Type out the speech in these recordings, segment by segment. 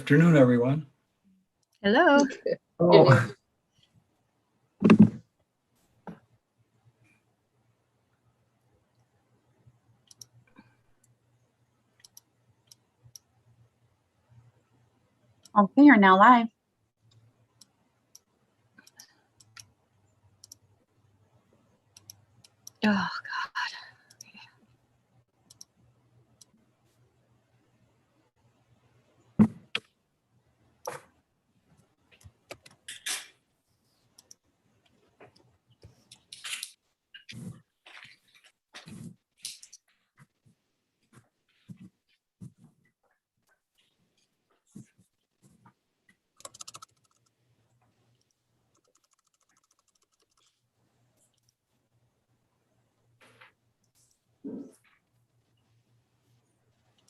afternoon, everyone. Hello. Oh, Okay, you're now live. Oh, God.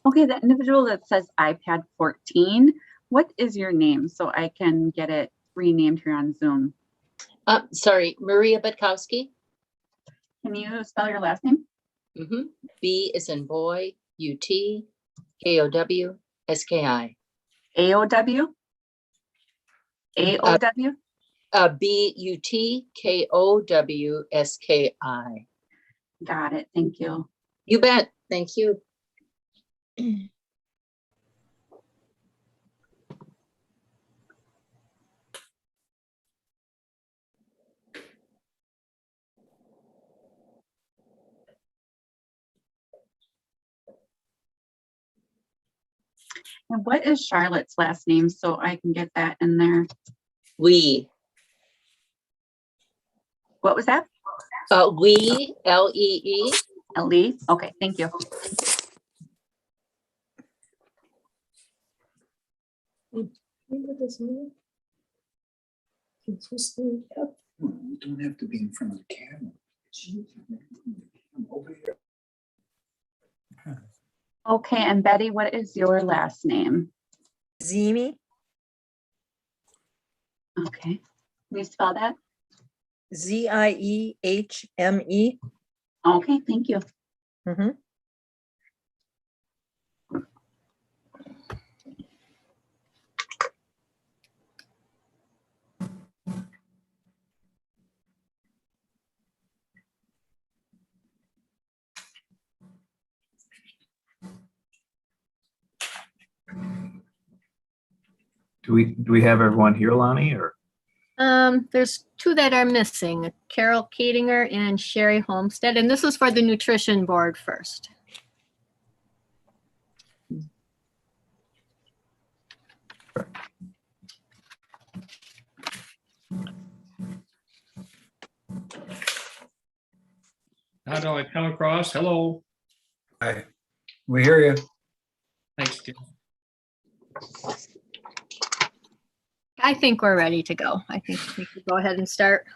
Okay, the individual that says iPad 14, what is your name so I can get it renamed here on Zoom? Sorry, Maria Butkowski. Can you spell your last name? B is in boy, U-T, K-O-W, S-K-I. AOW? AOW? B-U-T, K-O-W, S-K-I. Got it. Thank you. You bet. Thank you. And what is Charlotte's last name so I can get that in there? We. What was that? We, L-E-E. Ellie? Okay, thank you. you don't have to be in front of the camera. I'm over here. Okay, and Betty, what is your last name? Zimi, Okay, can you spell that? Z-I-E-H-M-E. Okay, thank you. Mhm. Do we have everyone here, Lonnie, or? There's two that are missing, Carol Katinger and Sherry Homestead, and this is for the nutrition board first. How do I come across? Hello. Hi, we hear you. Thanks, Tim. I think we're ready to go. I think we can go ahead and start.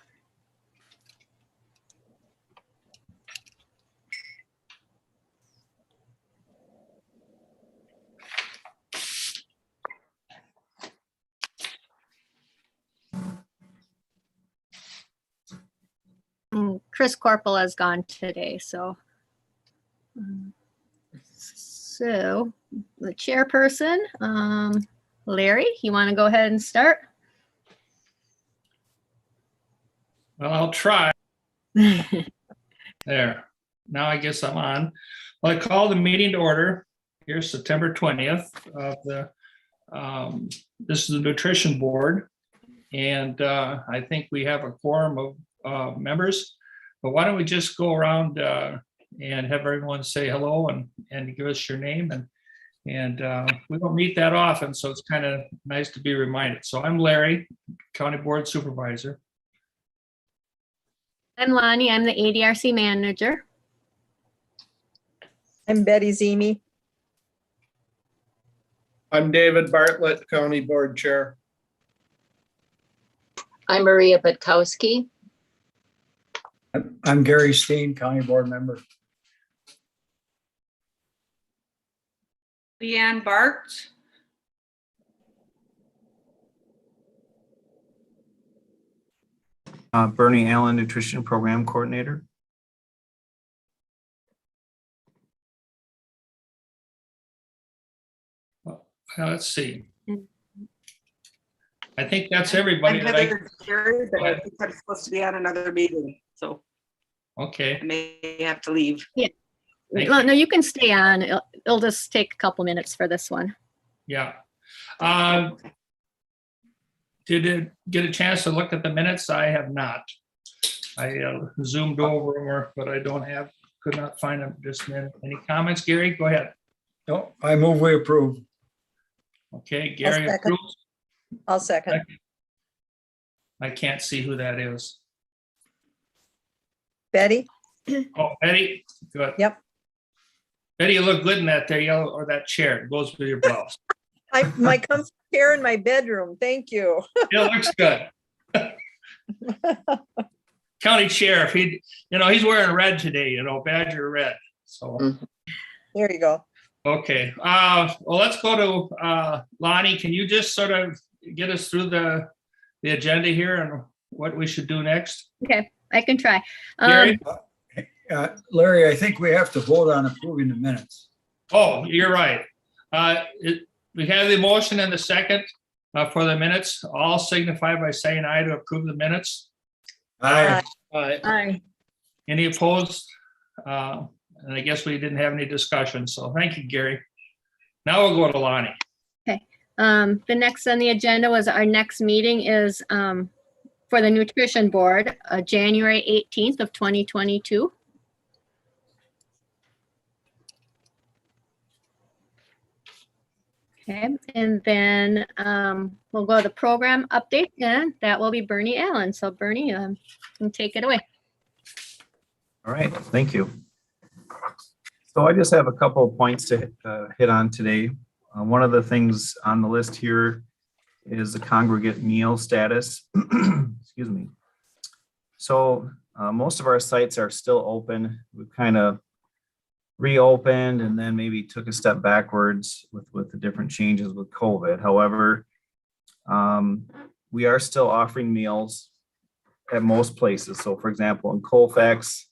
Chris Corporal has gone today, so the chairperson, Larry, you want to go ahead and start? Well, I'll try. There. Now I guess I'm on. Well, I call the meeting to order. Here's September 20th of the, this is the nutrition board. And I think we have a quorum of members, but why don't we just go around and have everyone say hello and give us your name. And we don't meet that often, so it's kind of nice to be reminded. So I'm Larry, County Board Supervisor. I'm Lonnie. I'm the ADRC manager. I'm Betty Zimi. I'm David Bartlett, County Board Chair. I'm Maria Butkowski. I'm Gary Steen, County Board Member. Leanne Bart. Bernie Allen, Nutrition Program Coordinator. Let's see. I think that's everybody I'm that I, Heather Jerry, but I think I'm supposed to be on another meeting, so I okay. may have to leave. Thank Well, no, you can stay on. It'll just take a couple minutes for this one. Yeah. Did it get a chance to look at the minutes? I have not. I zoomed over them, but I could not find them just a minute. Any comments, Gary? Go ahead. No, I move we approve. Okay, Gary second. approves. I'll second. I can't see who that is. Betty? Oh, Betty, good. Yep. Betty, you look good in that there yellow or that chair. It goes with your blouse. My comfy chair in my bedroom. Thank you. It looks good. County Sheriff, he's wearing red today, Badger red. So, There you go. okay. Well, let's go to Lonnie. Can you just sort of get us through the agenda here and what we should do next? Okay, I can try. Gary? Larry, I think we have to vote on approving the minutes. Oh, you're right. We have the motion and the second for the minutes. All signify by saying aye to approve the minutes. Aye. Aye. Any opposed? And I guess we didn't have any discussion, so thank you, Gary. Now we'll go to Lonnie. The next on the agenda was our next meeting is for the Nutrition Board, January 18th of 2022. Okay, and then we'll go to the program update, and that will be Bernie Allen. So Bernie, you can take it away. All right, thank you. So I just have a couple of points to hit on today. One of the things on the list here is the congregate meal status. Excuse me. So most of our sites are still open. We've kind of reopened and then maybe took a step backwards with the different changes with COVID. However, we are still offering meals at most places. So for example, in Colfax,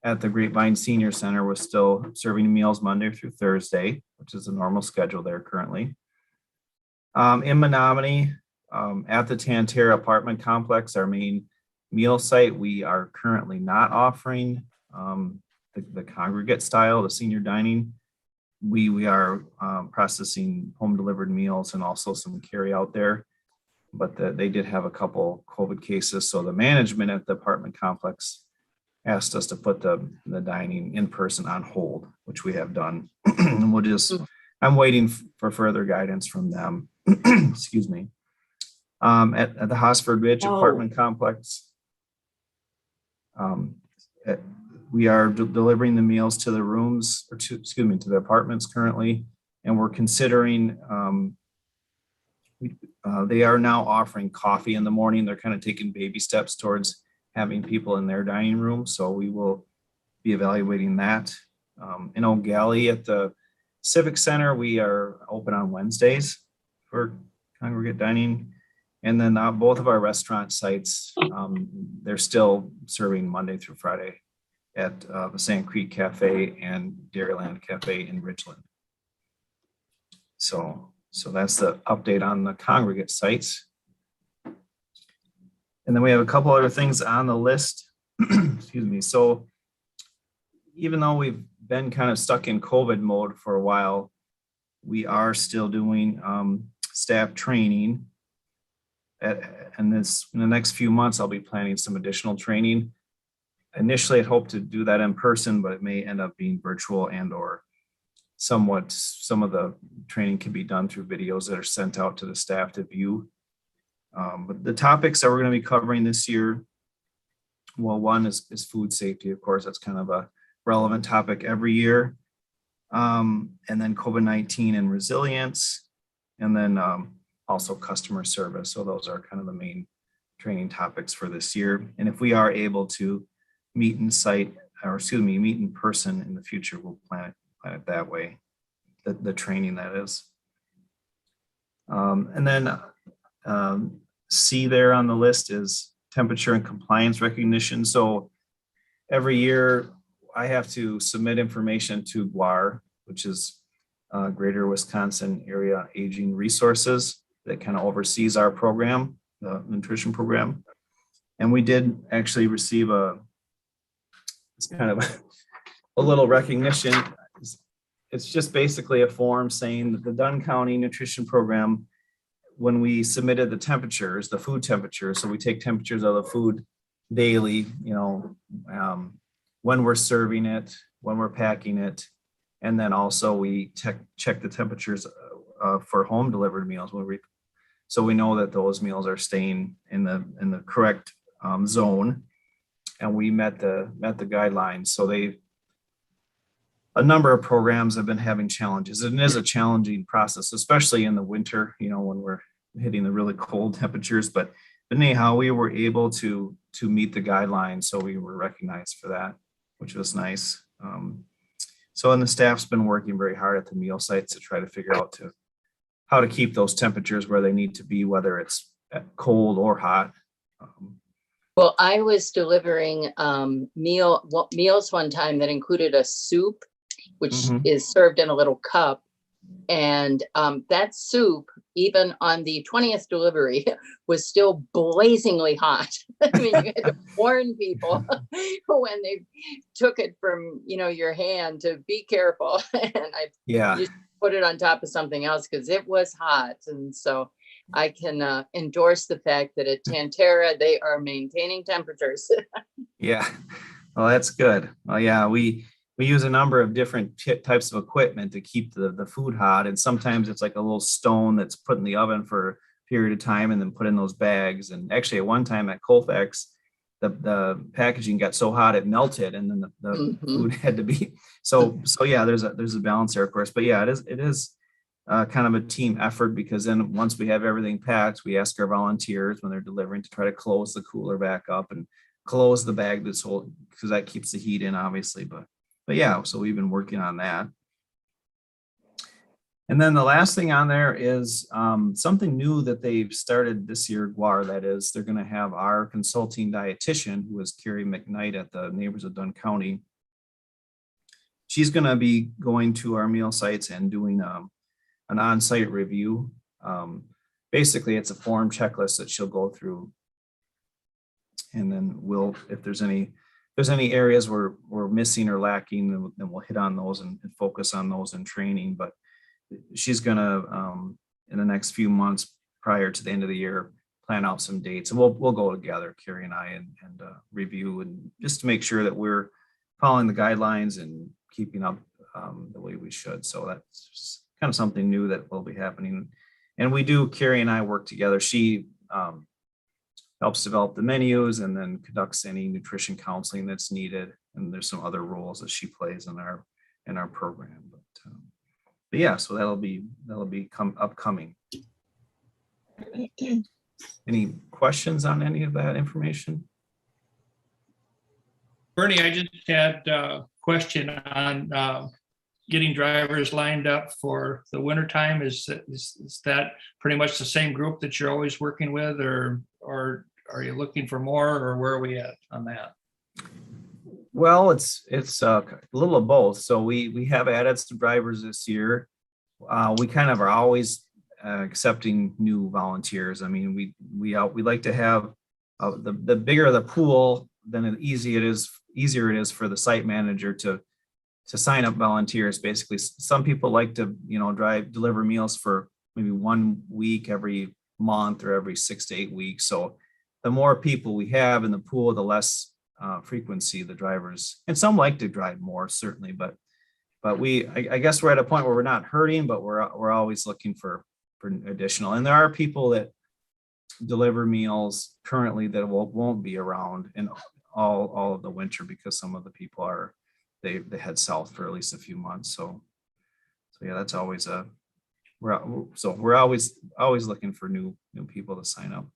at the Grapevine Senior Center, we're still serving meals Monday through Thursday, which is a normal schedule there currently. In Menominee, at the Tantera apartment complex, our main meal site, we are currently not offering the congregate style, the senior dining. We are processing home delivered meals and also some carry out there, but they did have a couple COVID cases. So the management at the apartment complex asked us to put the dining in person on hold, which we have done. And I'm waiting for further guidance from them. Excuse me. At the Hosford Ridge apartment complex, we are delivering the meals to the rooms or to the apartments currently. And we're considering, they are now offering coffee in the morning. They're kind of taking baby steps towards having people in their dining room. So we will be evaluating that. In Oak Galley at the Civic Center, we are open on Wednesdays for congregate dining. And then both of our restaurant sites, they're still serving Monday through Friday at the Sand Creek Cafe and Dairyland Cafe in Richland. So that's the update on the congregate sites. And then we have a couple other things on the list. Excuse me. So even though we've been kind of stuck in COVID mode for a while, we are still doing staff training. In the next few months, I'll be planning some additional training. Initially, I'd hope to do that in person, but it may end up being virtual and/or some of the training can be done through videos that are sent out to the staff to view. But the topics that we're going to be covering this year, well, one is food safety. Of course, that's kind of a relevant topic every year. And then COVID-19 and resilience, and then also customer service. So those are kind of the main training topics for this year. And if we are able to meet in person in the future, we'll plan it that way, the training that is. And then C there on the list is temperature and compliance recognition. So every year I have to submit information to GWAR, which is Greater Wisconsin Area Aging Resources that kind of oversees our program, the nutrition program. And we did actually receive it's kind of a little recognition. It's just basically a form saying that the Dunn County Nutrition Program, when we submitted the temperatures, the food temperatures, so we take temperatures of the food daily, when we're serving it, when we're packing it, and then also we check the temperatures for home delivered meals. So we know that those meals are staying in the correct zone, and we met the guidelines. So a number of programs have been having challenges. And it is a challenging process, especially in the winter, when we're hitting the really cold temperatures. But anyhow, we were able to meet the guidelines, so we were recognized for that, which was nice. And the staff's been working very hard at the meal sites to try to figure out how to keep those temperatures where they need to be, whether it's cold or hot. Well, I was delivering meals one time that included a soup, which is served in a little cup. And that soup, even on the 20th delivery, was still blazingly hot. I mean, you had to warn people when they took it from, your hand to be careful. And I just put it on top of something else because it was hot. And so I can endorse the fact that at Tantera, they are maintaining temperatures. Yeah, well, that's good. Well, yeah, we use a number of different types of equipment to keep the food hot. And sometimes it's like a little stone that's put in the oven for a period of time and then put in those bags. And actually at one time at Colfax, the packaging got so hot it melted, and then the food had to be, so yeah, there's a balance there, of course. But yeah, it is kind of a team effort, because then once we have everything packed, we ask our volunteers when they're delivering to try to close the cooler back up and close the bag that's whole, because that keeps the heat in, obviously. But yeah, so we've been working on that. And then the last thing on there is something new that they've started this year, GWAR, that is, they're going to have our consulting dietitian, who is Carrie McKnight at the Neighbors of Dunn County. She's going to be going to our meal sites and doing an on-site review. Basically, it's a form checklist that she'll go through. And then if there's any areas where we're missing or lacking, then we'll hit on those and focus on those in training. But she's gonna, in the next few months prior to the end of the year, plan out some dates, and we'll go together, Carrie and I, and review, and just to make sure that we're following the guidelines and keeping up the way we should. So that's just kind of something new that will be happening. And Carrie and I work together. She helps develop the menus and then conducts any nutrition counseling that's needed. And there's some other roles that she plays in our program. But yeah, so that'll be upcoming. Any questions on any of that information? Bernie, I just had a question on getting drivers lined up for the winter time. Is that pretty much the same group that you're always working with, or are you looking for more, or where are we at on that? Well, it's a little of both. So we have added some drivers this year. We kind of are always accepting new volunteers. I mean, we like to have the bigger the pool, then easier it is for the site manager to sign up volunteers. Basically, some people like to deliver meals for maybe 1 week every month or every 6 to 8 weeks. So the more people we have in the pool, the less frequency the drivers, and some like to drive more, certainly, but I guess we're at a point where we're not hurting, but we're always looking for additional. And there are people that deliver meals currently that won't be around in all of the winter, because some of the people they head south for at least a few months. So yeah, that's always we're always looking for new people to sign up.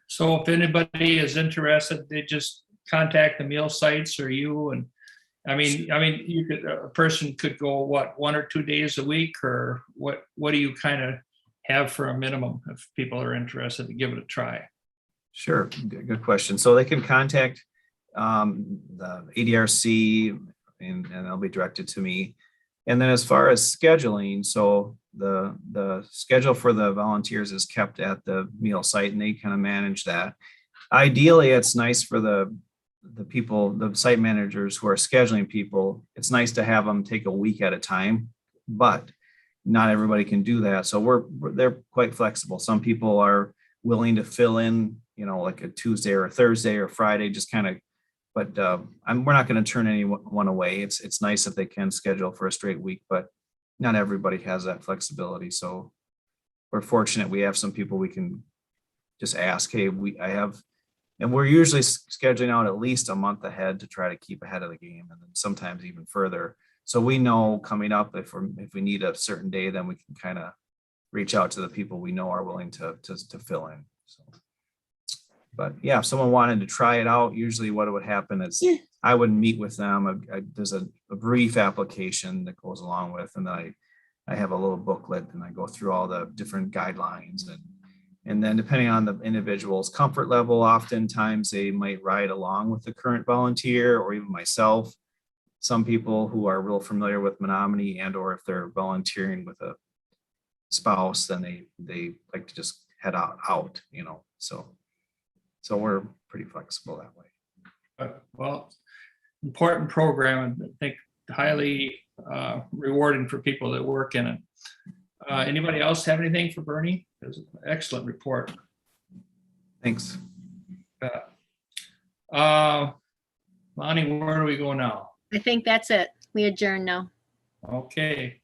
So if anybody is interested, they just contact the meal sites or you. And I mean, a person could go, what, 1 or 2 days a week, or what do you kind of have for a minimum if people are interested to give it a try? Sure, good question. So they can contact the ADRC, and they'll be directed to me. And then as far as scheduling, so the schedule for the volunteers is kept at the meal site and they kind of manage that. Ideally, it's nice for the people, the site managers who are scheduling people, it's nice to have them take a week at a time, but not everybody can do that. So they're quite flexible. Some people are willing to fill in, like a Tuesday or a Thursday or Friday, just kind of, but we're not going to turn anyone away. It's nice if they can schedule for a straight week, but not everybody has that flexibility. So we're fortunate we have some people we can just ask, hey, and we're usually scheduling out at least a month ahead to try to keep ahead of the game, and then sometimes even further. So we know coming up, if we need a certain day, then we can kind of reach out to the people we know are willing to fill in. So, but yeah, if someone wanted to try it out, usually what would happen is I would meet with them. There's a brief application that goes along with, and then I have a little booklet and I go through all the different guidelines, and then depending on the individual's comfort level, oftentimes they might ride along with the current volunteer or even myself. Some people who are real familiar with Menominee or if they're volunteering with a spouse, then they like to just head out, so we're pretty flexible that way. Well, important program, and I think highly rewarding for people that work in it. Anybody else have anything for Bernie? It was an excellent report. Thanks. Lonnie, where do we go now? I think that's it. We adjourn now. Okay.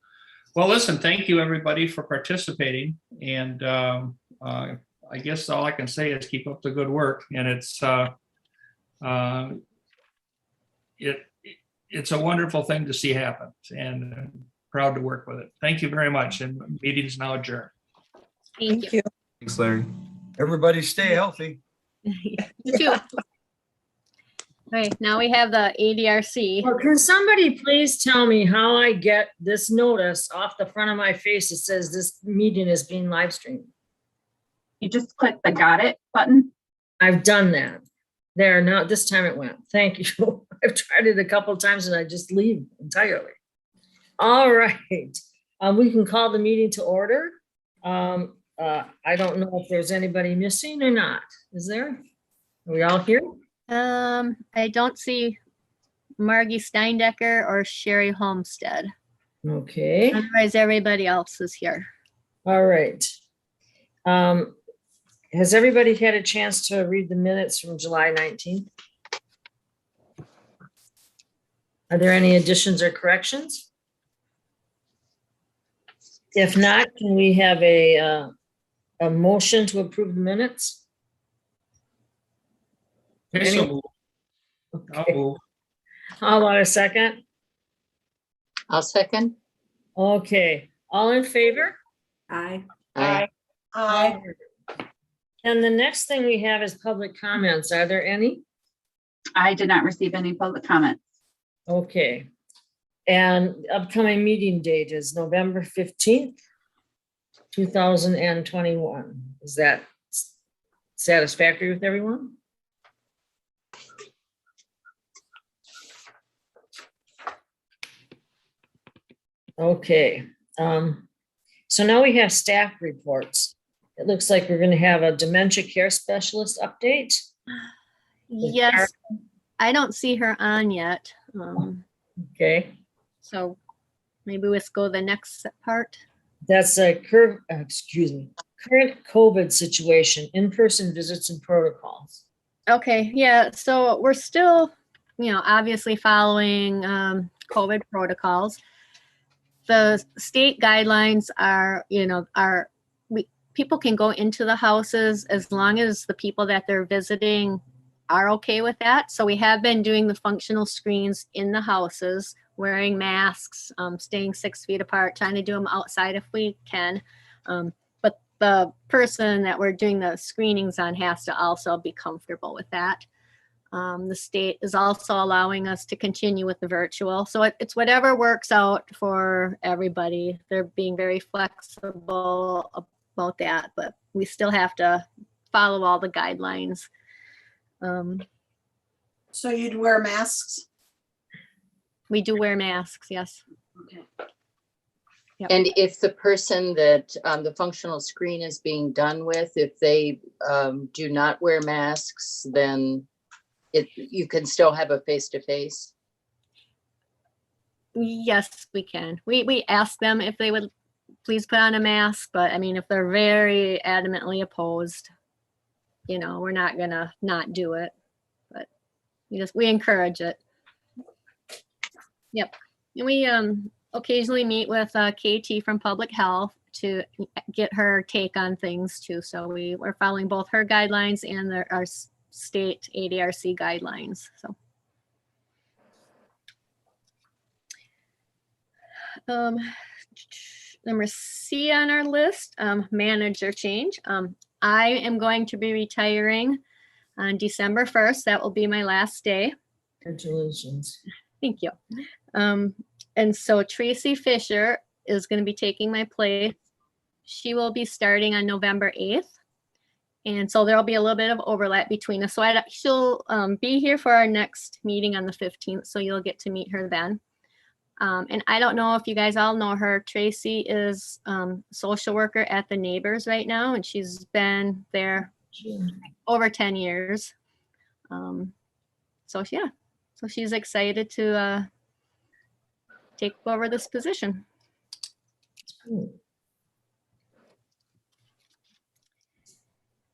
Well, listen, thank you everybody for participating. And I guess all I can say is keep up the good work. And it's a wonderful thing to see happen, and I'm proud to work with it. Thank you very much. And meeting is now adjourned. Thank you. Thanks, Larry. Everybody stay healthy. You too. All right, now we have the ADRC. Well, can somebody please tell me how I get this notice off the front of my face that says this meeting is being live streamed? You just click the got it button. I've done that. There, now this time it went. Thank you. I've tried it a couple of times and I just leave entirely. All right, we can call the meeting to order. I don't know if there's anybody missing or not. Is there? Are we all here? I don't see Margie Steindecker or Sherry Homestead. Okay, Otherwise, everybody else is here. all right. Has everybody had a chance to read the minutes from July 19th? Are there any additions or corrections? If not, can we have a motion to approve the minutes? Okay, so move. I'll move. How about a second? I'll second. Okay, all in favor? Aye. Aye. Aye. And the next thing we have is public comments. Are there any? I did not receive any public comments. Okay. And upcoming meeting date is November 15th, 2021. Is that satisfactory with everyone? Okay. So now we have staff reports. It looks like we're going to have a dementia care specialist update. Yes, I don't see her on yet. Okay. So maybe let's go the next part. That's a current COVID situation, in-person visits and protocols. Okay, yeah, so we're still, obviously following COVID protocols. The state guidelines are, people can go into the houses as long as the people that they're visiting are okay with that. So we have been doing the functional screens in the houses, wearing masks, staying 6 feet apart, trying to do them outside if we can. But the person that we're doing the screenings on has to also be comfortable with that. The state is also allowing us to continue with the virtual. So it's whatever works out for everybody. They're being very flexible about that, but we still have to follow all the guidelines. So you'd wear masks? We do wear masks, yes. Okay. And if the person that the functional screen is being done with, if they do not wear masks, then you can still have a face-to-face. Yes, we can. We ask them if they would please put on a mask, but I mean, if they're very adamantly opposed, you know, we're not gonna not do it, but we encourage it. Yep. And we occasionally meet with KT from Public Health to get her take on things too. So we're following both her guidelines and our state ADRC guidelines. So. Number C on our list, manager change. I am going to be retiring on December 1st. That will be my last day. Congratulations. Thank you. And so Tracy Fisher is going to be taking my place. She will be starting on November 8th. And so there'll be a little bit of overlap between us. So she'll be here for our next meeting on the 15th. So you'll get to meet her then. And I don't know if you guys all know her. Tracy is social worker at the Neighbors right now, and she's been there over 10 years. So yeah, so she's excited to take over this position.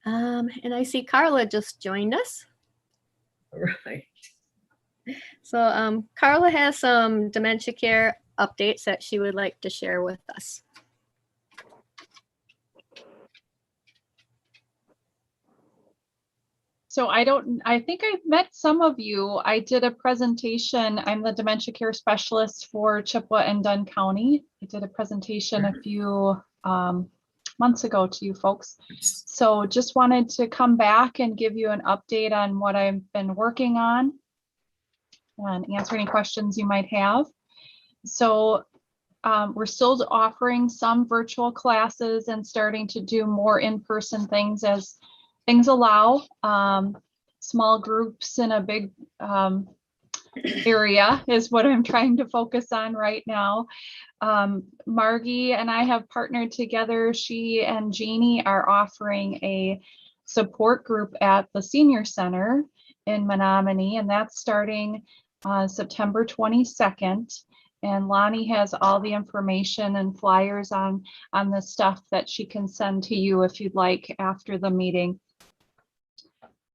And I see Carla just joined us. Right. So Carla has some dementia care updates that she would like to share with us. So I think I've met some of you. I did a presentation. I'm the dementia care specialist for Chippewa and Dunn County. I did a presentation a few months ago to you folks. So just wanted to come back and give you an update on what I've been working on and answer any questions you might have. So we're still offering some virtual classes and starting to do more in-person things as things allow. Small groups in a big area is what I'm trying to focus on right now. Margie and I have partnered together. She and Jeannie are offering a support group at the senior center in Menominee, and that's starting September 22nd. And Lonnie has all the information and flyers on the stuff that she can send to you if you'd like after the meeting.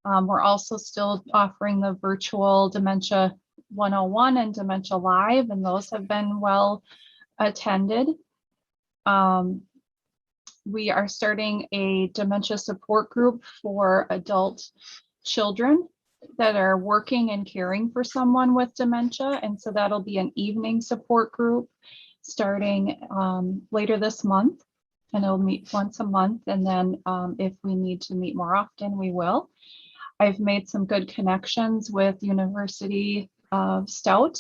We're also still offering the virtual Dementia 101 and Dementia Live, and those have been well attended. We are starting a dementia support group for adult children that are working and caring for someone with dementia. And so that'll be an evening support group starting later this month, and it'll meet once a month. And then if we need to meet more often, we will. I've made some good connections with University of Stout,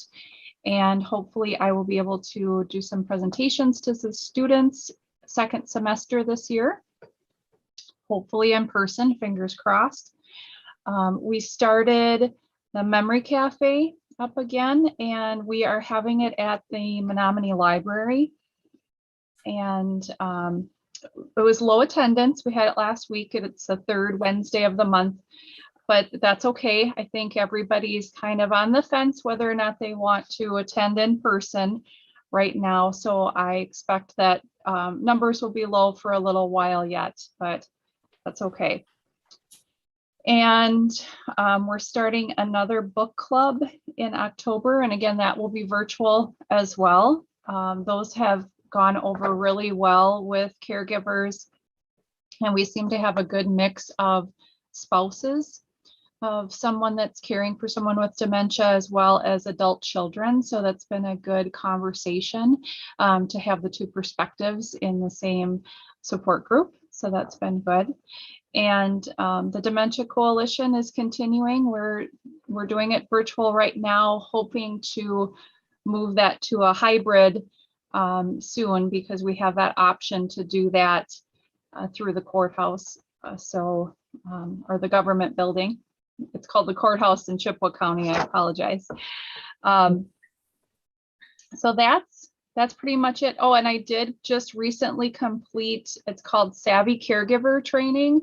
and hopefully I will be able to do some presentations to the students second semester this year, hopefully in person, fingers crossed. We started the Memory Cafe up again, and we are having it at the Menominee Library. And it was low attendance. We had it last week, and it's the third Wednesday of the month, but that's okay. I think everybody's kind of on the fence whether or not they want to attend in person right now. So I expect that numbers will be low for a little while yet, but that's okay. And we're starting another book club in October. And again, that will be virtual as well. Those have gone over really well with caregivers. And we seem to have a good mix of spouses of someone that's caring for someone with dementia, as well as adult children. So that's been a good conversation to have the two perspectives in the same support group. So that's been good. And the Dementia Coalition is continuing. We're doing it virtual right now, hoping to move that to a hybrid soon, because we have that option to do that through the courthouse, or the government building. It's called the courthouse in Chippewa County. I apologize. So that's that's pretty much it. Oh, and I did just recently complete, it's called Savvy Caregiver Training.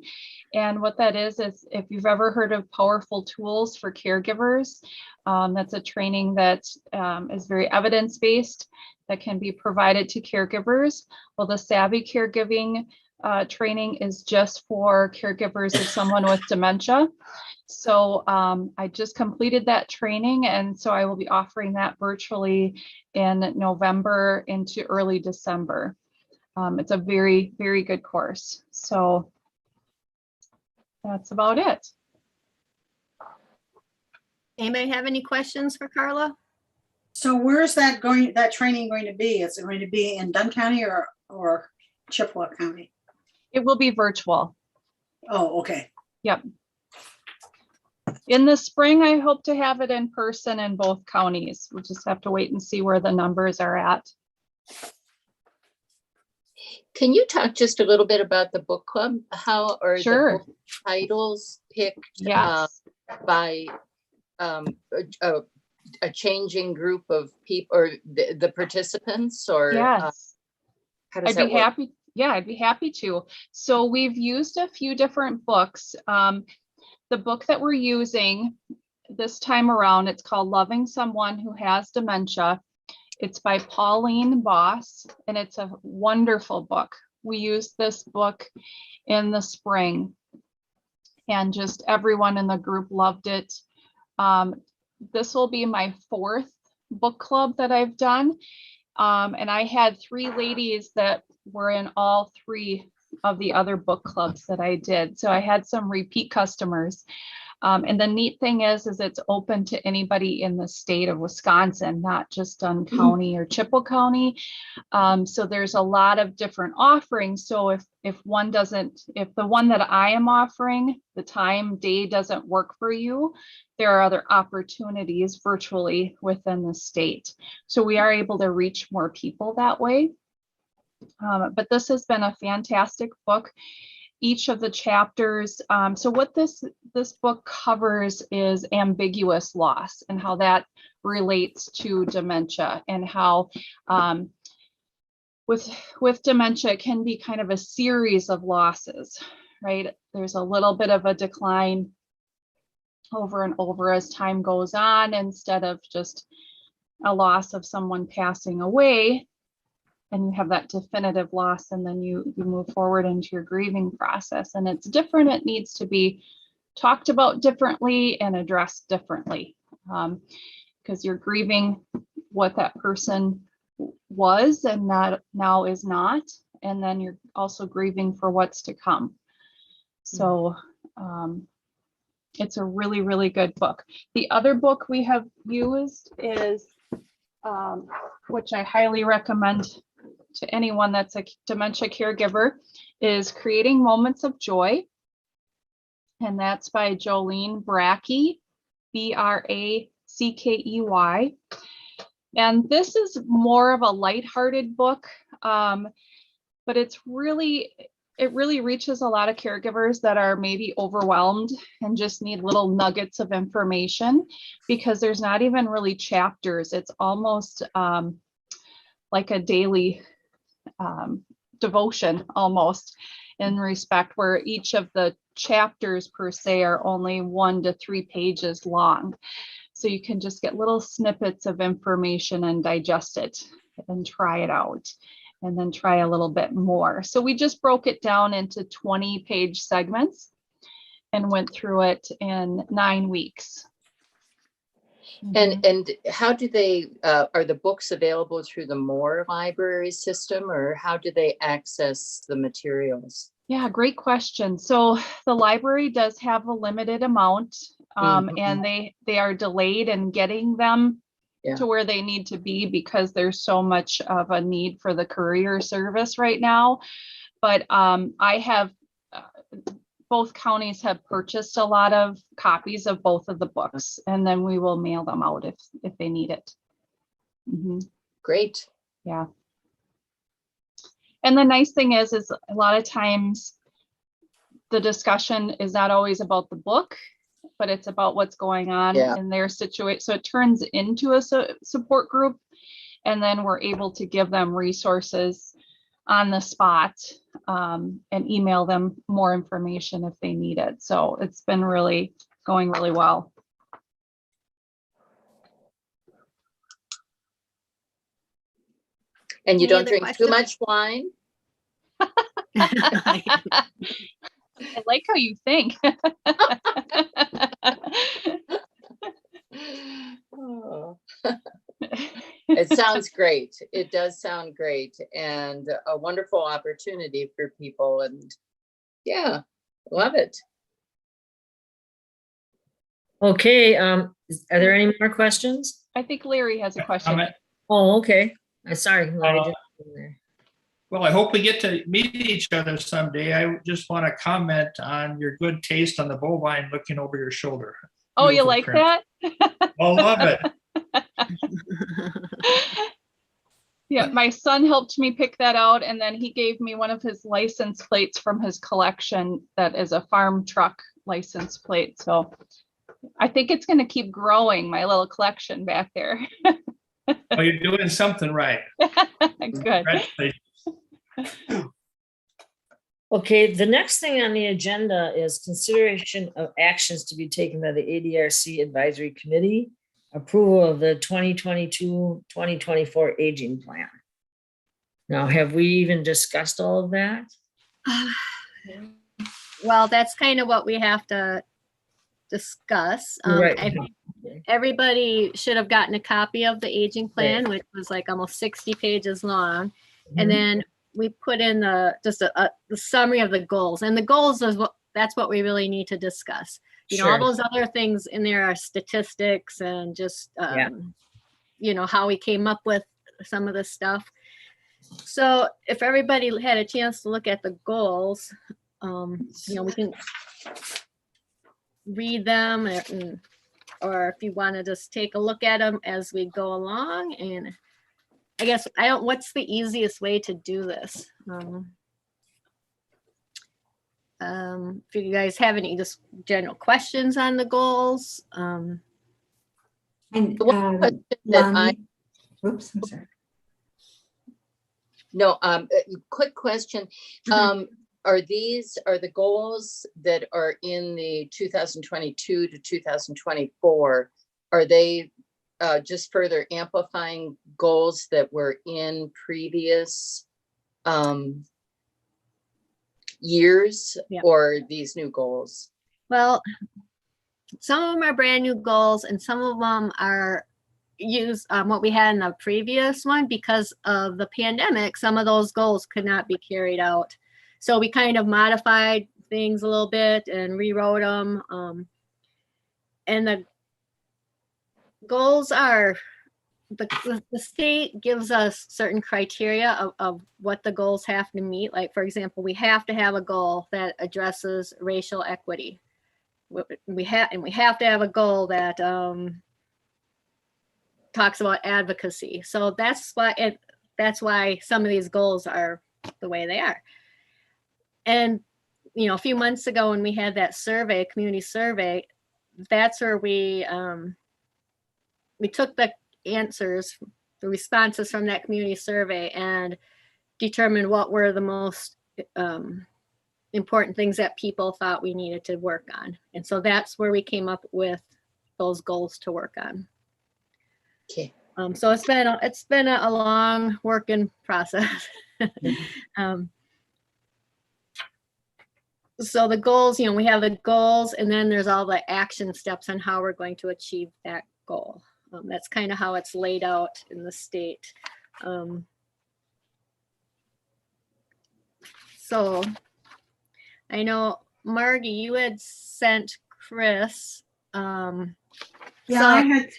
And what that is if you've ever heard of Powerful Tools for Caregivers, that's a training that is very evidence-based that can be provided to caregivers. Well, the Savvy Caregiving training is just for caregivers of someone with dementia. So I just completed that training, and so I will be offering that virtually in November into early December. It's a very, very good course. So that's about it. Anybody have any questions for Carla? So where's that training going to be? Is it going to be in Dunn County or Chippewa County? It will be virtual. Oh, okay. Yep. In the spring, I hope to have it in person in both counties. We'll just have to wait and see where the numbers are at. Can you talk just a little bit about the book club? How are Sure. the book titles picked Yes. by a changing group of people or the participants, or Yes. how does I'd that be work? happy. Yeah, I'd be happy to. So we've used a few different books. The book that we're using this time around, it's called Loving Someone Who Has Dementia. It's by Pauline Boss, and it's a wonderful book. We used this book in the spring, and just everyone in the group loved it. This will be my 4th book club that I've done. And I had 3 ladies that were in all 3 of the other book clubs that I did. So I had some repeat customers. And the neat thing is it's open to anybody in the state of Wisconsin, not just Dunn County or Chippewa County. So there's a lot of different offerings. So if the one that I am offering, the time, day doesn't work for you, there are other opportunities virtually within the state. So we are able to reach more people that way. But this has been a fantastic book. Each of the chapters, so what this book covers is ambiguous loss and how that relates to dementia, and how with dementia, it can be kind of a series of losses, right? There's a little bit of a decline over and over as time goes on, instead of just a loss of someone passing away. And you have that definitive loss, and then you move forward into your grieving process. And it's different. It needs to be talked about differently and addressed differently, because you're grieving what that person was and that now is not. And then you're also grieving for what's to come. So it's a really, really good book. The other book we have used is, which I highly recommend to anyone that's a dementia caregiver, is Creating Moments of Joy. And that's by Jolene Brackey, Brackey. And this is more of a lighthearted book, but it really reaches a lot of caregivers that are maybe overwhelmed and just need little nuggets of information, because there's not even really chapters. It's almost like a daily devotion almost, in respect, where each of the chapters per se are only 1 to 3 pages long. So you can just get little snippets of information and digest it and try it out, and then try a little bit more. So we just broke it down into 20-page segments and went through it in 9 weeks. And how do they, are the books available through the Moore library system, or how do they access the materials? Yeah, great question. So the library does have a limited amount, and they are delayed in getting them to where they need to be, because there's so much of a need for the courier service right now. But I have, both counties have purchased a lot of copies of both of the books, and then we will mail them out if they need it. Great. Yeah. And the nice thing is a lot of times the discussion is not always about the book, but it's about what's going on in their situation. So it turns into a support group And then we're able to give them resources on the spot and email them more information if they need it. So it's been really going really well. And you Any don't other drink too questions? much wine? I like how you think. Oh. It sounds great. It does sound great, and a wonderful opportunity for people. And yeah, love it. Okay, are there any more questions? I think Larry has a question. Oh, okay. I'm sorry. Larry, didn't- Well, I hope we get to meet each other someday. I just want to comment on your good taste on the bovine looking over your shoulder. Oh, you Beautiful like print. that? I love it. Yeah, my son helped me pick that out, and then he gave me one of his license plates from his collection that is a farm truck license plate. So I think it's going to keep growing, my little collection back there. Oh, you're doing something right. Good. Congratulations. Okay, the next thing on the agenda is consideration of actions to be taken by the ADRC Advisory Committee, approval of the 2022-2024 aging plan. Now, have we even discussed all of that? Well, that's kind of what we have to discuss. Right. I think everybody should have gotten a copy of the aging plan, which was like almost 60 pages long. And then we put in the summary of the goals, and the goals is that's what we really need to discuss. You know, all those other things in there are statistics and just, you know, how we came up with some of this stuff. So if everybody had a chance to look at the goals, you know, we can read them or if you want to just take a look at them as we go along. And I guess what's the easiest way to do this? If you guys have any just general questions on the goals. And oops, I'm sorry. No, quick question. Are the goals that are in the 2022 to 2024, are they just further amplifying goals that were in previous years, or these new goals? Well, some of them are brand new goals and some of them are what we had in the previous one. Because of the pandemic, some of those goals could not be carried out. So we kind of modified things a little bit and rewrote them. And the goals are, the state gives us certain criteria of what the goals have to meet. Like, for example, we have to have a goal that addresses racial equity. We have to have a goal that talks about advocacy. So that's why some of these goals are the way they are. And, you know, a few months ago when we had that survey, community survey, that's where we took the answers, the responses from that community survey and determined what were the most important things that people thought we needed to work on. And so that's where we came up with those goals to work on. Okay. So it's been a long working process. So the goals, you know, we have the goals and then there's all the action steps on how we're going to achieve that goal. That's kind of how it's laid out in the state. So I know, Margie, you had sent Chris. I had.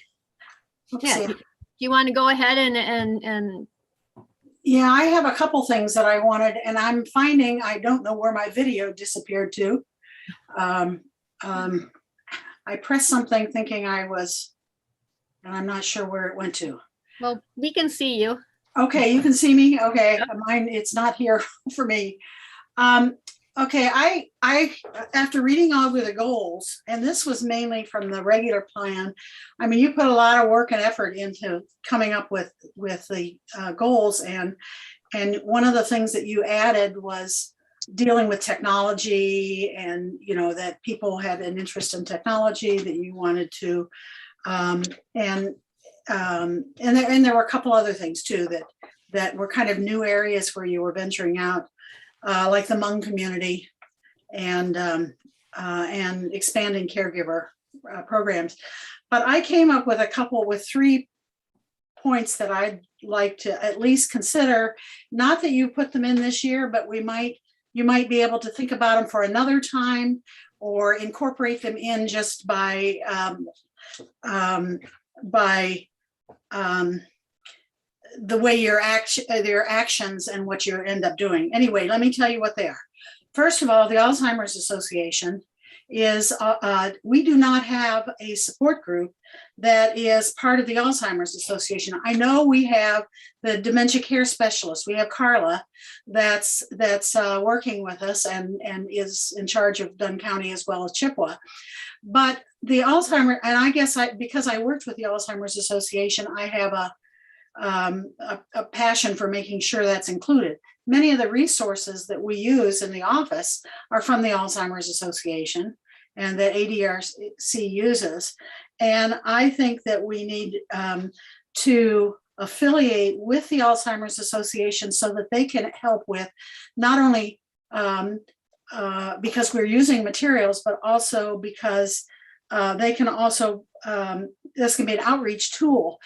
Yeah, do you want to go ahead and Yeah, I have a couple things that I wanted, and I'm finding I don't know where my video disappeared to. I pressed something thinking I was, and I'm not sure where it went to. Well, we can see you. Okay, you can see me. Okay, mine, it's not here for me. Okay, I, after reading over the goals, and this was mainly from the regular plan, I mean, you put a lot of work and effort into coming up with the goals, and one of the things that you added was dealing with technology, and, you know, that people had an interest in technology, that you wanted to, and there were a couple other things too, that were kind of new areas where you were venturing out, like the Hmong community and expanding caregiver programs. But I came up with 3 points that I'd like to at least consider. Not that you put them in this year, but you might be able to think about them for another time, or incorporate them in just by the way your actions and what you end up doing. Anyway, let me tell you what they are. First of all, the Alzheimer's Association is, we do not have a support group that is part of the Alzheimer's Association. I know we have the dementia care specialist. We have Carla that's working with us and is in charge of Dunn County as well as Chippewa. But the Alzheimer, and I guess because I worked with the Alzheimer's Association, I have a passion for making sure that's included. Many of the resources that we use in the office are from the Alzheimer's Association and that ADRC uses. And I think that we need to affiliate with the Alzheimer's Association so that they can help with not only because we're using materials, but also because they can also, this can be an outreach tool.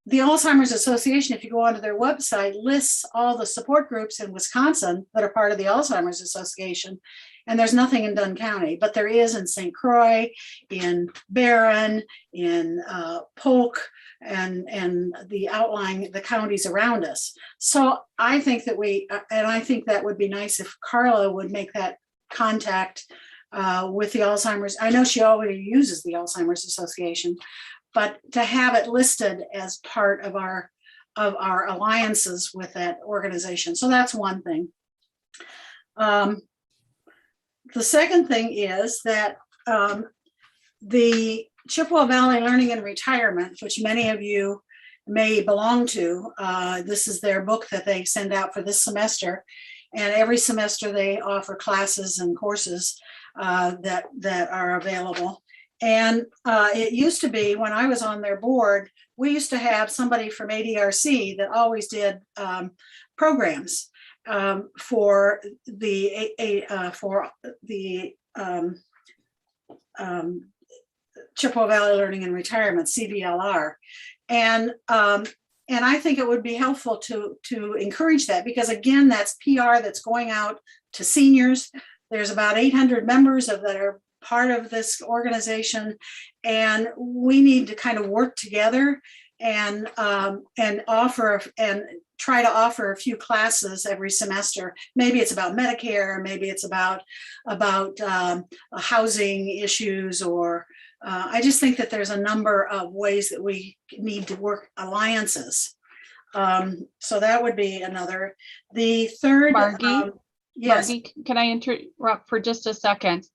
The Alzheimer's Association, if you go onto their website, lists all the support groups in Wisconsin that are part of the Alzheimer's Association. And there's nothing in Dunn County, but there is in St. Croix, in Barron, in Polk, and the counties around us. So I think that I think that would be nice if Carla would make that contact with the Alzheimer's. I know she already uses the Alzheimer's Association, but to have it listed as part of our alliances with that organization. So that's one thing. The second thing is that the Chippewa Valley Learning and Retirement, which many of you may belong to, this is their book that they send out for this semester. And every semester they offer classes and courses that are available. And it used to be, when I was on their board, we used to have somebody from ADRC that always did programs for the Chippewa Valley Learning and Retirement, CVLR. And I think it would be helpful to encourage that, because again, that's PR that's going out to seniors. There's about 800 members that are part of this organization, and we need to kind of work together and offer and try to offer a few classes every semester. Maybe it's about Medicare, maybe it's about housing issues, or I just think that there's a number of ways that we need to work alliances. So that would be another. The third, yes. Margie, can I interrupt for just a second?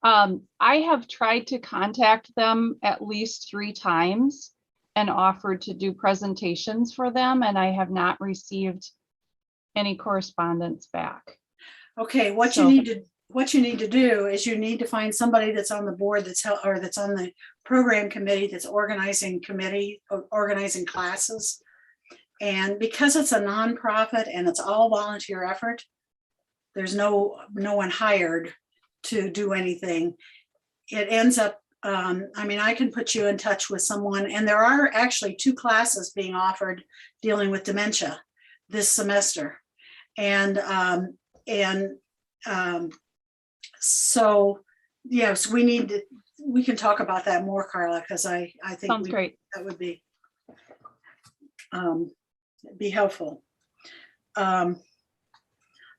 I have tried to contact them at least 3 times and offered to do presentations for them, and I have not received any correspondence back. Okay, what you need to do is you need to find somebody that's on the board that's on the program committee that's organizing classes. And because it's a nonprofit and it's all volunteer effort, there's no one hired to do anything. It ends up, I mean, I can put you in touch with someone, and there are actually 2 classes being offered dealing with dementia this semester. And so yes, we can talk about that more, Carla, because I think sounds great. That would be helpful.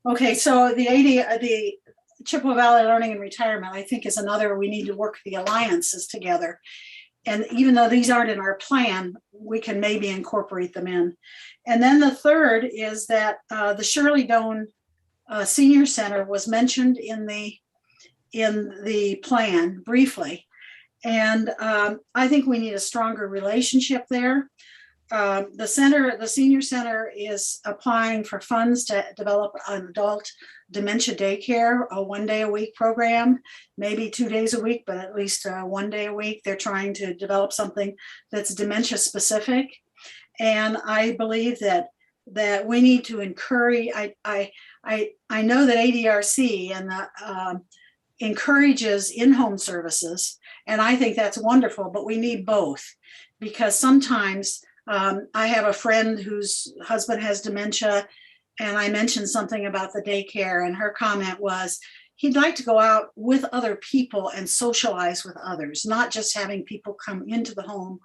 Okay, so the Chippewa Valley Learning and Retirement, I think, is another. We need to work the alliances together. And even though these aren't in our plan, we can maybe incorporate them in. And then the third is that the Shirley Doan senior center was mentioned in the plan briefly. And I think we need a stronger relationship there. The senior center is applying for funds to develop an adult dementia daycare, a 1 day a week program, maybe 2 days a week, but at least 1 day a week. They're trying to develop something that's dementia specific. And I believe that we need to encourage, I know that ADRC and encourages in-home services, and I think that's wonderful, but we need both, because sometimes I have a friend whose husband has dementia, and I mentioned something about the daycare, and her comment was he'd like to go out with other people and socialize with others, not just having people come into the home,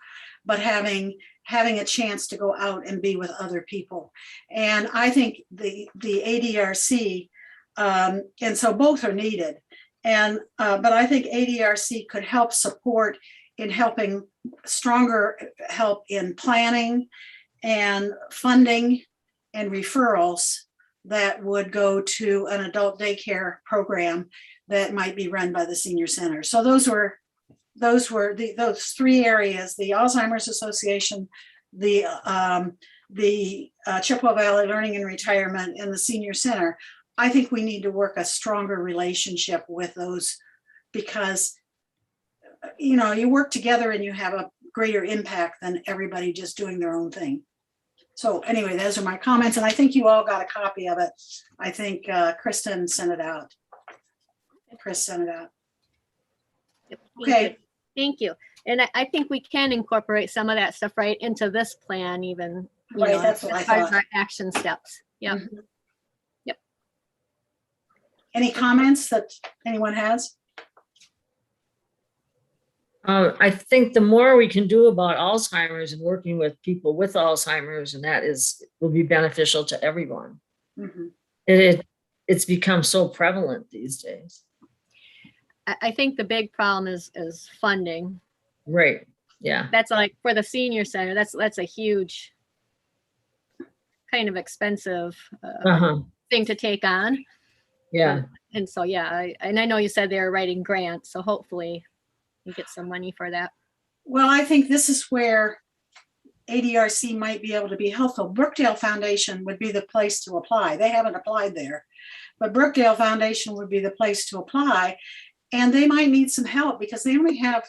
but having a chance to go out and be with other people. And I think the ADRC, and so both are needed. And but I think ADRC could help support in helping stronger help in planning and funding and referrals that would go to an adult daycare program that might be run by the senior center. So those were those 3 areas: the Alzheimer's Association, the Chippewa Valley Learning and Retirement, and the senior center. I think we need to work a stronger relationship with those, because you work together and you have a greater impact than everybody just doing their own thing. So anyway, those are my comments, and I think you all got a copy of it. I think Kristen sent it out. Chris sent it out. Okay. Thank you. And I think we can incorporate some of that stuff right into this plan, even, Right, that's what I as part of thought. our action steps. Yeah. Mhm. Any comments that anyone has? I think the more we can do about Alzheimer's and working with people with Alzheimer's, and will be beneficial to everyone. Mhm. It's become so prevalent these days. I think the big problem is funding. Right. Yeah. That's like for the senior center, that's a huge kind of expensive thing to take on. Yeah. And so, yeah, I know you said they were writing grants, so hopefully you get some money for that. Well, I think this is where ADRC might be able to be helpful. Brookdale Foundation would be the place to apply. They haven't applied there, but Brookdale Foundation would be the place to apply. And they might need some help because they only have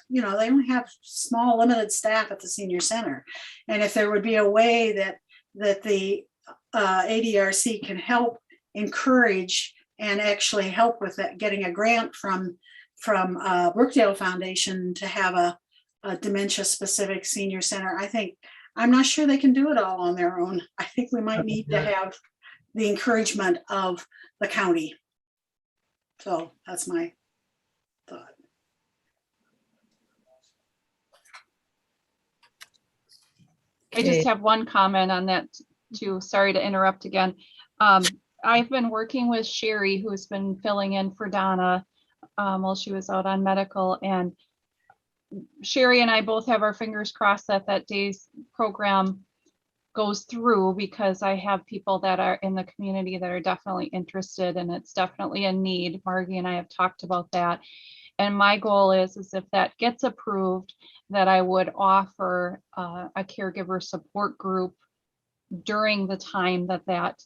small, limited staff at the senior center. And if there would be a way that the ADRC can help encourage and actually help with that, getting a grant from Brookdale Foundation to have a dementia-specific senior center, I'm not sure they can do it all on their own. I think we might need to have the encouragement of the county. So that's my thought. I just have one comment on that too. Sorry to interrupt again. I've been working with Sherry, who's been filling in for Donna while she was out on medical, and Sherry and I both have our fingers crossed that day's program goes through, because I have people that are in the community that are definitely interested, and it's definitely a need. Margie and I have talked about that. And my goal is if that gets approved, that I would offer a caregiver support group during the time that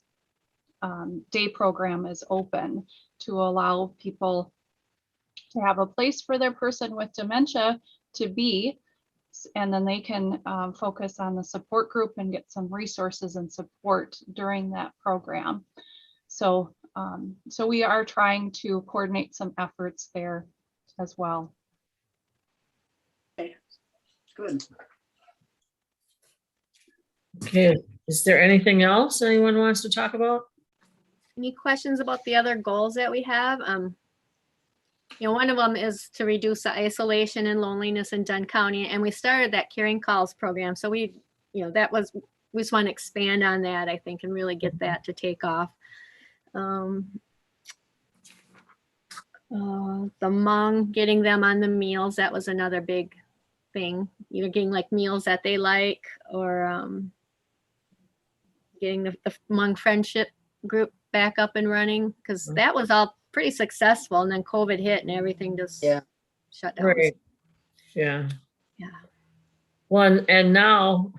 day program is open, to allow people to have a place for their person with dementia to be, and then they can focus on the support group and get some resources and support during that program. So we are trying to coordinate some efforts there as well. Okay, good. Okay, is there anything else anyone wants to talk about? Any questions about the other goals that we have? One of them is to reduce the isolation and loneliness in Dunn County, and we started that Caring Calls program. So we just want to expand on that, I think, and really get that to take off. The Hmong, getting them on the meals, that was another big thing. Either getting like meals that they like, or getting the Hmong friendship group back up and running because Mhm. that was all pretty successful. And then COVID hit and everything just Yeah. shut down. Right. Yeah. Yeah. One, and now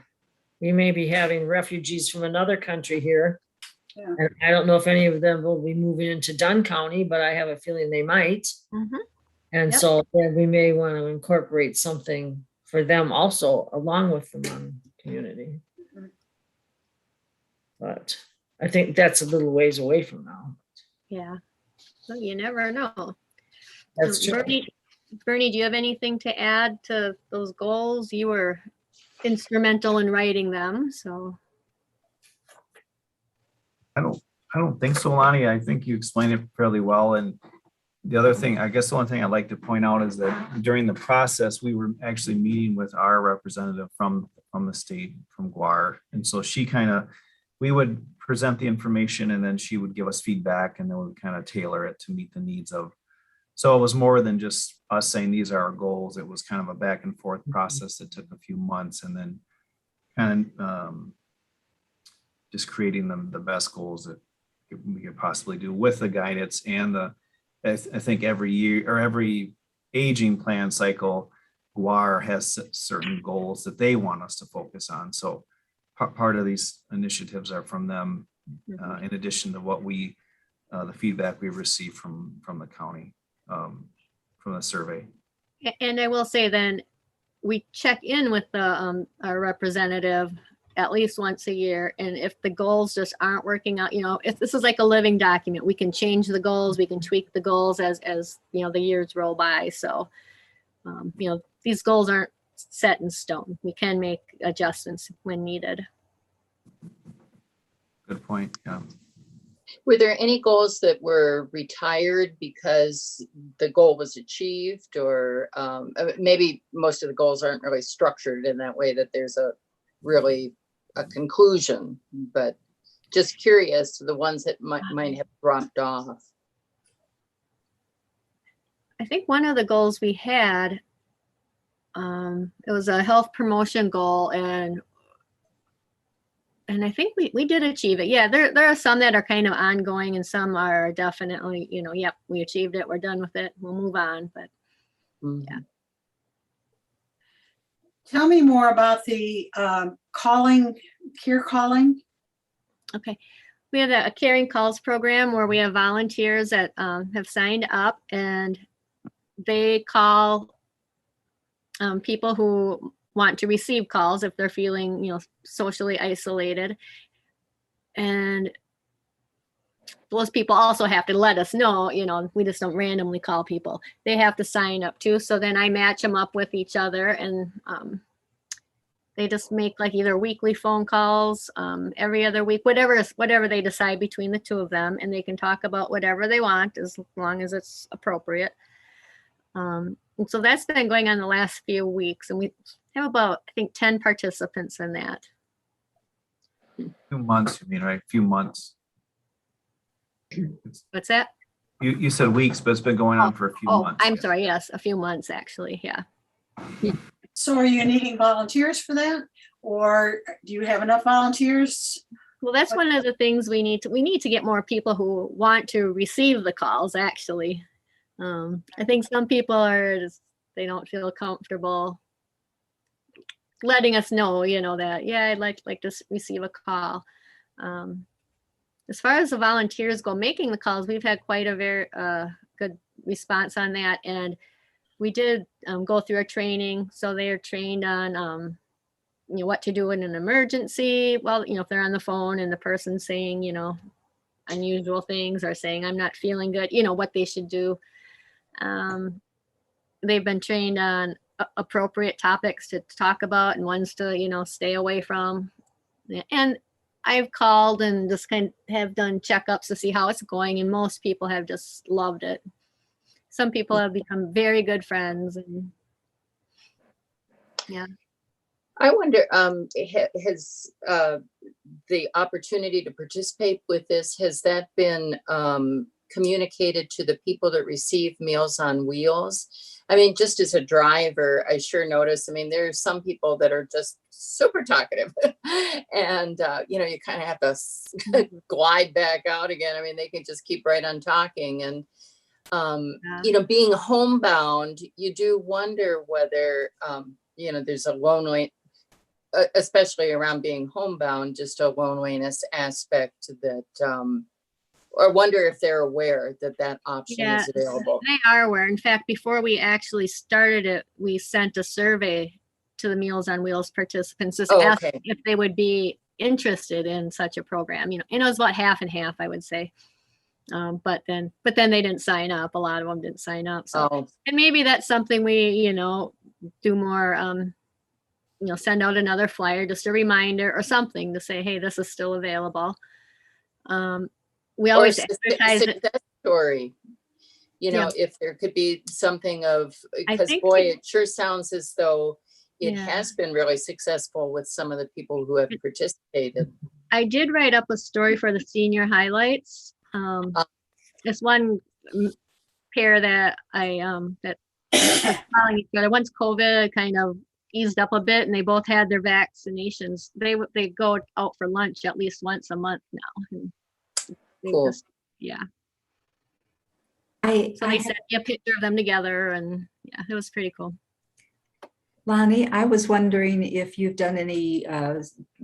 we may be having refugees from another country here. Yeah. And I don't know if any of them will be moving into Dunn County, but I have a feeling they might. Mhm. And Yep. so then we may want to incorporate something for them also along with the Hmong community. Mhm. But I think that's a little ways away from now. Yeah. So you never know. That's true. Bernie, do you have anything to add to those goals? You were instrumental in writing them, so. I don't think so, Lonnie. I think you explained it fairly well. And the other thing, I guess the one thing I'd like to point out is that during the process, we were actually meeting with our representative from the state, from Guar. And so we would present the information and then she would give us feedback and then we would kind of tailor it to meet the needs of. So it was more than just us saying, these are our goals. It was kind of a back and forth process that took a few months and then kind of just creating the best goals that we could possibly do with the guidance and I think every year or every aging plan cycle, Guar has certain goals that they want us to focus on. So part of these initiatives are from them, in addition to what the feedback we received from the county, from the survey. And I will say then, we check in with our representative at least once a year. And if the goals just aren't working out, if this is like a living document, we can change the goals, we can tweak the goals as the years roll by. So, these goals aren't set in stone. We can make adjustments when needed. Good point. Yeah. Were there any goals that were retired because the goal was achieved, or maybe most of the goals aren't really structured in that way that there's a conclusion, but just curious, the ones that might have dropped off. I think one of the goals we had, it was a health promotion goal, and I think we did achieve it. Yeah, there are some that are kind of ongoing and some are definitely, yep, we achieved it, we're done with it, we'll move on, but yeah. Tell me more about the care calling. Okay. We have a caring calls program where we have volunteers that have signed up and they call people who want to receive calls if they're feeling, socially isolated. And those people also have to let us know, we just don't randomly call people. They have to sign up too. So then I match them up with each other and they just make like either weekly phone calls, every other week, whatever they decide between the two of them, and they can talk about whatever they want as long as it's appropriate. And so that's been going on the last few weeks, and we have about, I think, 10 participants in that. Few months, you mean, right? Few months. What's that? You said weeks, but it's been going on for a few months. I'm sorry. Yes, a few months actually. Yeah. So are you needing volunteers for that? Or do you have enough volunteers? Well, that's one of the things we need to get more people who want to receive the calls, actually. I think some people they don't feel comfortable letting us know, that, yeah, I'd like to receive a call. As far as the volunteers go making the calls, we've had quite a very good response on that. And we did go through a training. So they are trained on, what to do in an emergency. Well, if they're on the phone and the person's saying, unusual things or saying, I'm not feeling good, what they should do. They've been trained on appropriate topics to talk about and ones to, stay away from. And I've called and just kind of have done checkups to see how it's going. And most people have just loved it. Some people have become very good friends. And yeah. I wonder, has the opportunity to participate with this, has that been communicated to the people that receive Meals on Wheels. I mean, just as a driver, I sure notice, I mean, there's some people that are just super talkative and, you know, you kind of have to glide back out again. I mean, they can just keep right on talking. And, you know, being homebound, you do wonder whether, you know, there's a lonely, especially around being homebound, just a loneliness aspect that, or wonder if they're aware that that option is available. They are aware. In fact, before we actually started it, we sent a survey to the Meals on Wheels participants, just asking if they would be interested in such a program. You know, and it was about half and half, I would say. But then they didn't sign up. A lot of them didn't sign up. So, and maybe that's something we, you know, do more. You know, send out another flyer, just a reminder or something to say, hey, this is still available. We always advertise success story. You know, if there could be something of, because boy, it sure sounds as though it has been really successful with some of the people who have participated. I did write up a story for the senior highlights. This one pair that I that was following each other. Once COVID kind of eased up a bit and they both had their vaccinations, they go out for lunch at least once a month now. And cool. So they sent me a picture of them together, and yeah, it was pretty cool. Lonnie, I was wondering if you've done any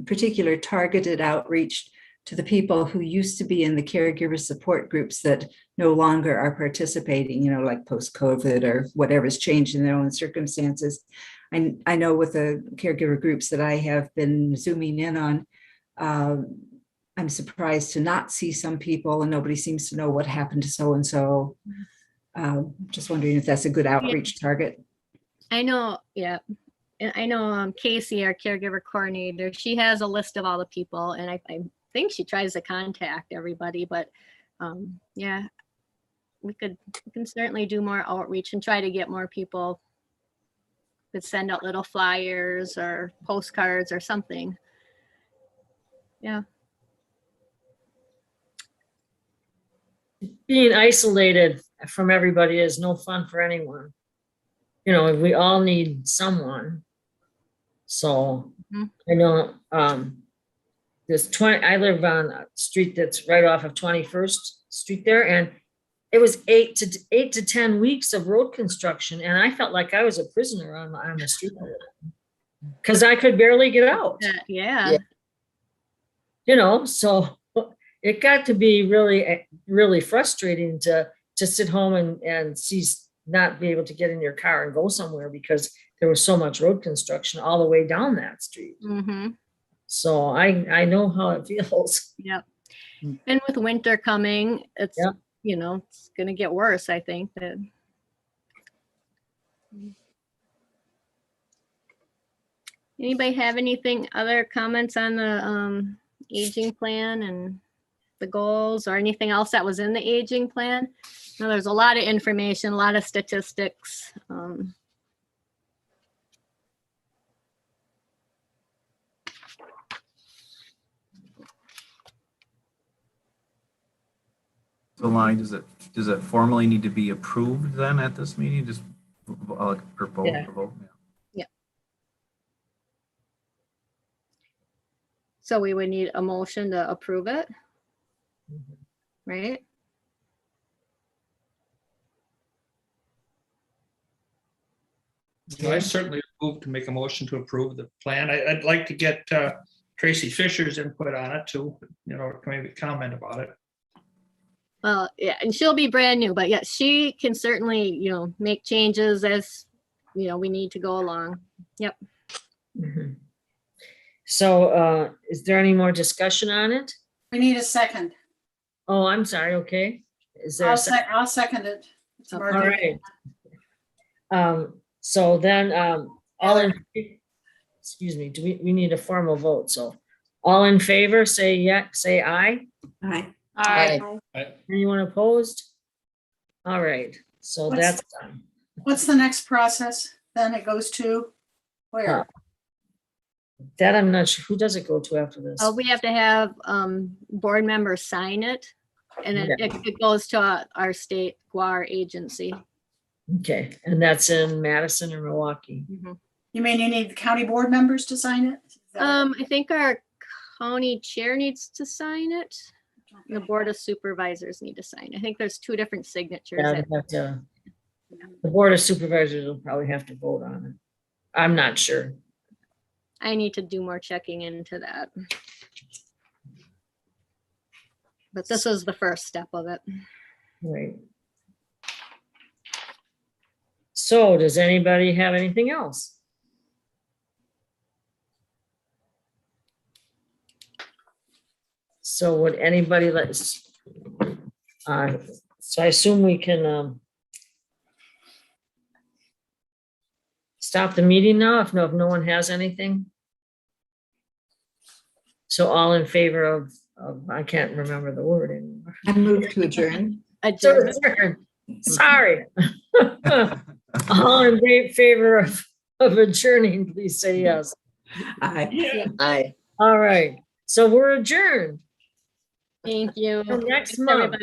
particular targeted outreach to the people who used to be in the caregiver support groups that no longer are participating, you know, like post-COVID or whatever's changed in their own circumstances. I know with the caregiver groups that I have been zooming in on, I'm surprised to not see some people, and nobody seems to know what happened to so-and-so. Just wondering if that's a good outreach target. I know, and I know Casey, our caregiver coordinator, she has a list of all the people, and I think she tries to contact everybody, but yeah, we can certainly do more outreach and try to get more people. Could send out little flyers or postcards or something. Yeah. Being isolated from everybody is no fun for anyone. You know, we all need someone. So I know I live on a street that's right off of 21st Street there, and it was 8 to 10 weeks of road construction, and I felt like I was a prisoner on the street because I could barely get out. Yeah. You know, so it got to be really, really frustrating to sit home and not be able to get in your car and go somewhere because there was so much road construction all the way down that street. So I know how it feels. Yep. And with winter coming, it's, you know, it's going to get worse, I think. Anybody have anything, other comments on the aging plan and the goals or anything else that was in the aging plan? Now, there's a lot of information, a lot of statistics. So Lonnie, does it formally need to be approved then at this meeting? Just vote? Yeah. So we would need a motion to approve it, right? I certainly move to make a motion to approve the plan. I'd like to get Tracy Fisher's input on it too, you know, maybe comment about it. Well, yeah, and she'll be brand new, but yeah, she can certainly, you know, make changes as, you know, we need to go along. Yep. So is there any more discussion on it? We need a second. Oh, I'm sorry. Okay. Is there? I'll second it. It's all Margaret. right. So then, all in, excuse me, we need a formal vote. So all in favor, say yeah, say aye. Aye. Aye. Anyone opposed? All right. So that's done. What's the next process? Then it goes to where? That I'm not sure. Who does it go to after this? We have to have board members sign it. And Okay. it goes to our state GUAR agency. Okay, and that's in Madison or Milwaukee? You mean you need the county board members to sign it? Is that- I think our county chair needs to sign it. The board of supervisors need to sign. I think there's two different signatures. Yeah, but, the board of supervisors will probably have to vote on it. I'm not sure. I need to do more checking into that. But this is the first step of it. Right. So does anybody have anything else? So would anybody let's, so I assume we can, stop the meeting now if no one has anything? So all in favor of I can't remember the word anymore. I move to adjourn. So adjourn. Sorry. All in favor of adjourning, please say yes. Aye. Aye. All right, so we're adjourned. Thank you. Till next Thanks, month. everybody.